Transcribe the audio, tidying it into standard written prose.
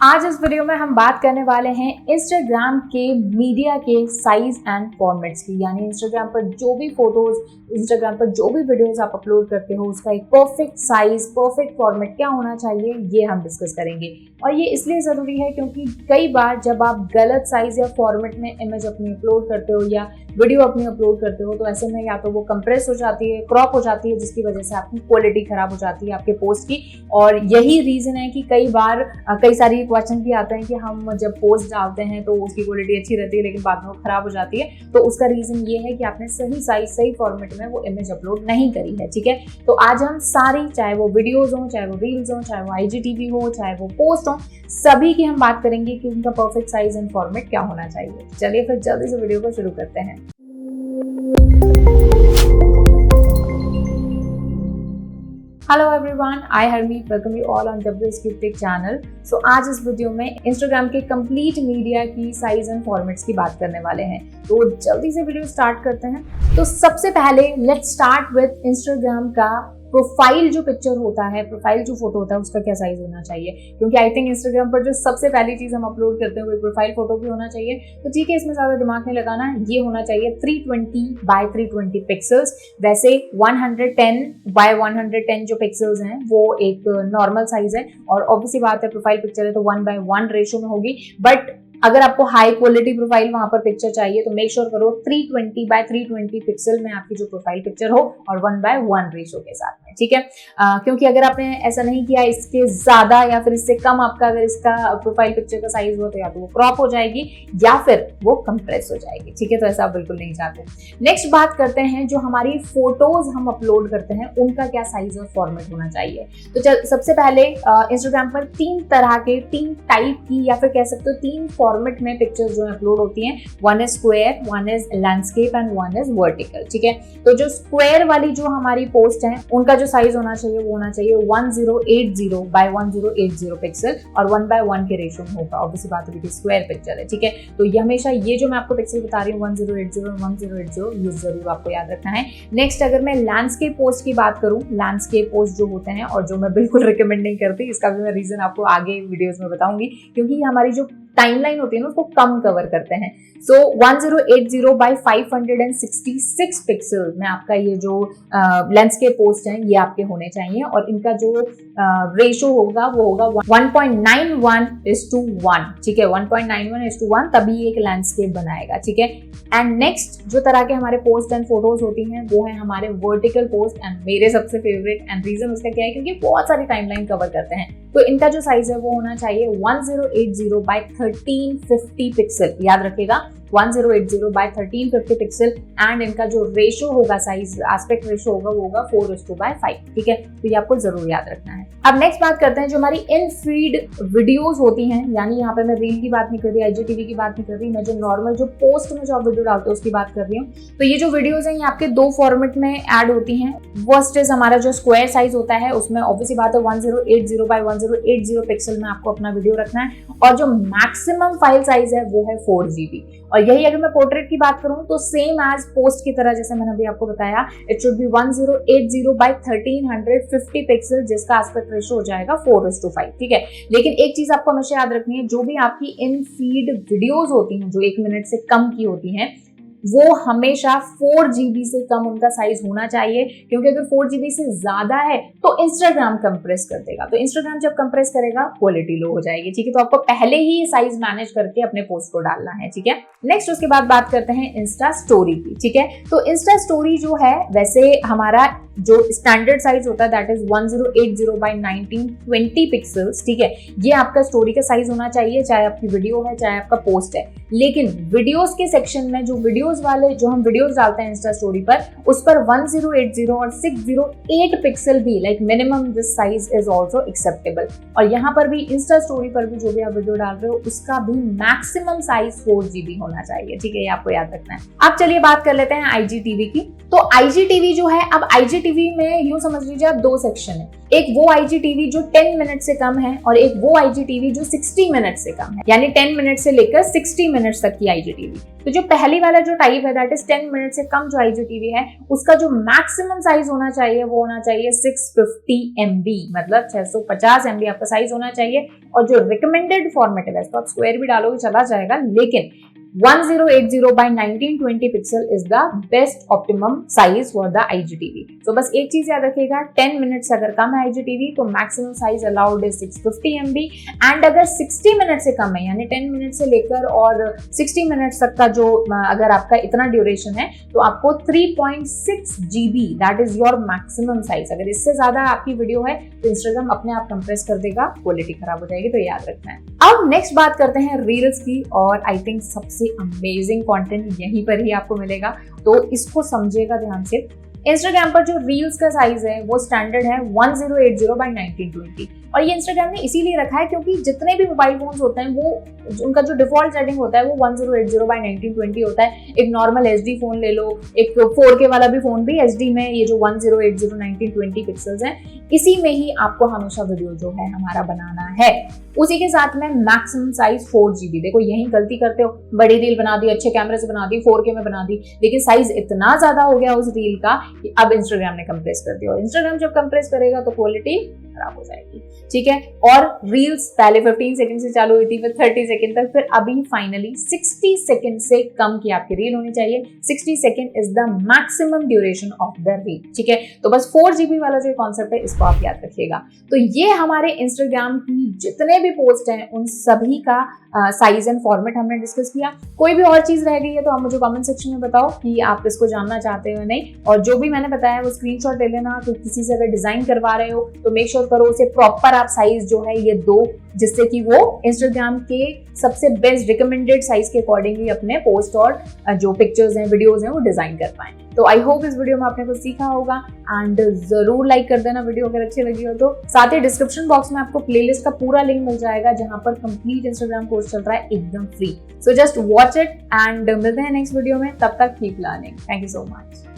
आज इस वीडियो में हम बात करने वाले हैं इंस्टाग्राम के मीडिया के साइज एंड फॉर्मेट्स की, यानी इंस्टाग्राम पर जो भी फोटोज, इंस्टाग्राम पर जो भी वीडियोस आप अपलोड करते हो उसका एक परफेक्ट साइज, परफेक्ट फॉर्मेट क्या होना चाहिए, ये हम डिस्कस करेंगे। और ये इसलिए ज़रूरी है क्योंकि कई बार जब आप गलत साइज या फॉर्मेट में इमेज अपनी अपलोड करते हो या वीडियो अपनी अपलोड करते हो तो ऐसे में या तो वो कंप्रेस हो जाती है, क्रॉप हो जाती है, जिसकी वजह से आपकी क्वालिटी खराब हो जाती है आपके पोस्ट की। और यही रीज़न है कि कई बार कई सारी क्वेश्चन भी आते हैं कि हम जब पोस्ट डालते हैं तो उसकी क्वालिटी अच्छी रहती है लेकिन बाद में वो खराब हो जाती है। तो उसका रीज़न ये है कि आपने सही साइज, सही फॉर्मेट में वो इमेज अपलोड नहीं करी है। ठीक है, तो आज हम सारी, चाहे वो वीडियोज़ हो, चाहे वो रील्स हो, चाहे वो IGTV हो, चाहे वो पोस्ट हो, सभी की हम बात करेंगे कि उनका परफेक्ट साइज एंड फॉर्मेट क्या होना चाहिए। चलिए फिर जल्दी से वीडियो को शुरू करते हैं। Hello everyone, I Harmeet, welcome you all on WSQ Tech चैनल। सो आज इस वीडियो में इंस्टाग्राम के कंप्लीट मीडिया की साइज एंड फॉर्मेट्स की बात करने वाले हैं। तो जल्दी से वीडियो स्टार्ट करते हैं। तो सबसे पहले लेट्स स्टार्ट विद इंस्टाग्राम का प्रोफाइल जो पिक्चर होता है, प्रोफाइल जो फोटो होता है उसका क्या साइज होना चाहिए, क्योंकि आई थिंक इंस्टाग्राम पर जो सबसे पहली चीज हम अपलोड करते हैं वो प्रोफाइल फोटो भी होना चाहिए। तो ठीक है, इसमें ज्यादा दिमाग नहीं लगाना, ये होना चाहिए 320 by 320 पिक्सल्स। वैसे 110 by 110 जो पिक्सल्स हैं वो एक नॉर्मल साइज है और ऑब्वियसली बात है प्रोफाइल पिक्चर है तो 1:1 रेशो में होगी। बट अगर आपको हाई क्वालिटी प्रोफाइल वहां पर पिक्चर चाहिए तो मेक श्योर करो 320 by 320 पिक्सल में आपकी जो प्रोफाइल पिक्चर हो और 1:1 रेशो के साथ में। ठीक है, क्योंकि अगर आपने ऐसा नहीं किया, इसके ज्यादा या फिर इससे कम आपका अगर इसका प्रोफाइल पिक्चर का साइज हो तो या तो वो क्रॉप हो जाएगी या फिर वो कंप्रेस हो जाएगी। ठीक है, तो ऐसा आप बिल्कुल नहीं चाहते। नेक्स्ट बात करते हैं जो हमारी फोटोज हम अपलोड करते हैं उनका क्या साइज और फॉर्मेट होना चाहिए। तो सबसे पहले इंस्टाग्राम पर 3 तरह के, 3 टाइप की या फिर कह सकते हो 3 फॉर्मेट में पिक्चर्स जो अपलोड होती हैं। One is square, one is landscape and one is vertical. ठीक है, तो जो स्क्वायर वाली जो हमारी पोस्ट है उनका जो साइज होना चाहिए वो होना चाहिए 1080 by 1080 पिक्सल और 1:1 के रेशो में होगा। ऑब्वियसली बात है कि स्क्वायर पिक्चर है। ठीक है, तो ये हमेशा ये जो मैं आपको पिक्सल बता रही हूँ 1080 ये जरूर आपको याद रखना है। नेक्स्ट अगर मैं लैंडस्केप पोस्ट की बात करूँ, लैंडस्केप पोस्ट जो होते हैं और जो मैं बिल्कुल रिकमेंड नहीं करती, इसका भी मैं रीजन आपको आगे वीडियोज में बताऊंगी, क्योंकि हमारी जो टाइमलाइन होती है ना उसको कम कवर करते हैं। सो 1080 by 566 पिक्सल में आपका ये जो लैंडस्केप पोस्ट है ये आपके होने चाहिए और इनका जो रेशो होगा वो होगा 1.91:1। ठीक है, 1.91:1, तभी एक लैंडस्केप बनाएगा। ठीक है, एंड नेक्स्ट जो तरह के हमारे पोस्ट एंड फोटोज होती हैं वो है हमारे वर्टिकल पोस्ट, एंड मेरे सबसे फेवरेट, एंड रीजन उसका क्या है क्योंकि बहुत सारी टाइमलाइन कवर करते हैं। तो इनका जो साइज है वो होना चाहिए 1080 by 1350 पिक्सल। याद रखिएगा 1080 by 1350 पिक्सल, एंड इनका जो रेशो होगा, साइज एस्पेक्ट रेशो होगा वो होगा 4:5। ठीक है, तो ये आपको जरूर याद रखना है। अब नेक्स्ट बात करते हैं जो हमारी इन फीड वीडियोस होती हैं, यानी यहाँ पे मैं रील की बात नहीं कर रही, IGTV की बात नहीं कर रही, मैं जो नॉर्मल जो पोस्ट में जो आप वीडियो डालते हो उसकी बात कर रही हूँ। तो ये जो वीडियोस हैं ये आपके 2 फॉर्मेट में ऐड होती हैं। फर्स्ट इज हमारा जो स्क्वायर साइज होता है, उसमें ऑब्वियसली बात है 1080 by 1080 पिक्सल में आपको अपना वीडियो रखना है, और जो मैक्सिमम फाइल साइज है वो है 4GB। और यही अगर मैं पोर्ट्रेट की बात करूं तो सेम एज पोस्ट की तरह, जैसे मैंने अभी आपको बताया, it should be 1080 by 1350 pixel, जिसका एस्पेक्ट रेशो हो जाएगा 4:5। ठीक है, लेकिन एक चीज आपको हमेशा याद रखनी है, जो भी आपकी इन फीड वीडियोस होती हैं जो 1 मिनट से कम की होती हैं वो हमेशा 4GB से कम उनका साइज होना चाहिए, क्योंकि अगर 4GB से ज्यादा है तो इंस्टाग्राम कंप्रेस कर देगा। तो इंस्टाग्राम जब कंप्रेस करेगा क्वालिटी लो हो जाएगी। ठीक है, तो आपको पहले ही साइज मैनेज करके अपने पोस्ट को डालना है। ठीक है, नेक्स्ट उसके बाद बात करते हैं इंस्टा स्टोरी की। ठीक है, तो इंस्टा स्टोरी जो है वैसे हमारा जो स्टैंडर्ड साइज होता है दैट इज 1080 by 1920 पिक्सल्स। ठीक है, ये आपका स्टोरी का साइज होना चाहिए, चाहे आपकी वीडियो है चाहे आपका पोस्ट है। लेकिन वीडियोस के सेक्शन में जो वीडियोस वाले जो हम वीडियोस डालते हैं इंस्टा स्टोरी पर, उस पर 1080 और 608 पिक्सल भी, like minimum this size is also acceptable. और यहाँ पर भी इंस्टा स्टोरी पर भी जो भी आप वीडियो डाल रहे हो उसका भी मैक्सिमम साइज 4GB होना चाहिए। ठीक है, ये आपको याद रखना है। अब चलिए बात कर लेते हैं IGTV की। तो IGTV जो है, अब IGTV IGTV में यूं समझ लीजिए आप दो सेक्शन है, एक वो IGTV जो 10 मिनट से कम है और एक वो IGTV जो 60 मिनट से कम है, यानी 10 मिनट से लेकर 60 मिनट तक की IGTV। तो जो पहली वाला जो टाइप है दैट इज 10 मिनट से कम जो IGTV है, उसका जो मैक्सिमम साइज होना चाहिए वो होना चाहिए 650 MB, मतलब 650 MB आपका साइज होना चाहिए। और जो रिकमेंडेड फॉर्मेट है, तो आप स्क्वायर भी डालोगे चला जाएगा, लेकिन 1080 by 1920 pixel is the best optimum size for the IGTV। तो बस एक चीज याद रखिएगा, 10 मिनट से अगर कम है IGTV तो मैक्सिमम साइज अलाउड है 650 MB, एंड अगर 60 मिनट से कम है यानी 10 मिनट से लेकर और 60 मिनट तक का जो अगर आपका इतना ड्यूरेशन है तो आपको 3.6 GB that is your maximum size. अगर इससे ज्यादा आपकी वीडियो है तो इंस्टाग्राम अपने आप कंप्रेस कर देगा, क्वालिटी खराब हो जाएगी, तो याद रखना है। अब नेक्स्ट बात करते हैं रील्स की, और आई थिंक सबसे अमेजिंग कंटेंट यहीं पर ही आपको मिलेगा, तो इसको समझिएगा ध्यान से। इंस्टाग्राम पर जो रील्स का साइज है वो स्टैंडर्ड है 1080 by 1920, और ये इंस्टाग्राम ने इसीलिए रखा है क्योंकि जितने भी मोबाइल फोन्स होते हैं वो उनका जो डिफॉल्ट सेटिंग होता है वो 1080 by 1920 होता है। एक नॉर्मल HD फोन ले लो, एक 4K वाला भी फोन भी HD में ये जो 1080 1920 पिक्सल्स हैं, इसी में ही आपको हमेशा वीडियो जो है हमारा बनाना है। उसी के साथ में मैक्सिमम साइज 4 GB। देखो यही गलती करते हो, बड़ी रील बना दी, अच्छे कैमरे से बना दी, 4K में बना दी, लेकिन साइज इतना ज्यादा हो गया उस रील का कि अब इंस्टाग्राम ने कंप्रेस कर दिया, और इंस्टाग्राम जब कंप्रेस करेगा तो क्वालिटी खराब हो जाएगी, ठीक है। और रील्स पहले 15 सेकंड से चालू हुई थी, फिर 30 सेकंड तक, फिर अभी फाइनली 60 सेकंड से कम की आपकी रील होनी चाहिए। 60 second is the maximum duration of the reel, ठीक है। तो बस 4 GB वाला जो कॉन्सेप्ट है इसको आप याद रखिएगा। तो ये हमारे इंस्टाग्राम की जितने भी पोस्ट हैं उन सभी का साइज एंड फॉर्मेट हमने डिस्कस किया। कोई भी और चीज रह गई है तो आप मुझे कमेंट सेक्शन में बताओ कि आप इसको जानना चाहते हो नहीं, और जो भी मैंने बताया वो स्क्रीनशॉट ले लेना। तो किसी से अगर डिजाइन करवा रहे हो तो मेक श्योर करो उसे प्रॉपर आप साइज जो है ये दो, जिससे कि वो इंस्टाग्राम के सबसे बेस्ट रिकमेंडेड साइज के अकॉर्डिंग ही अपने पोस्ट और जो पिक्चर्स हैं वीडियोस हैं वो डिजाइन कर पाए। तो आई होप इस वीडियो में आपने कुछ सीखा होगा, एंड जरूर लाइक कर देना वीडियो अगर अच्छी लगी हो तो। साथ ही डिस्क्रिप्शन बॉक्स में आपको प्लेलिस्ट का पूरा लिंक मिल जाएगा जहां पर कंप्लीट इंस्टाग्राम कोर्स चल रहा है एकदम free. So just watch it and मिलते हैं नेक्स्ट वीडियो में, तब तक keep learning. Thank you so much.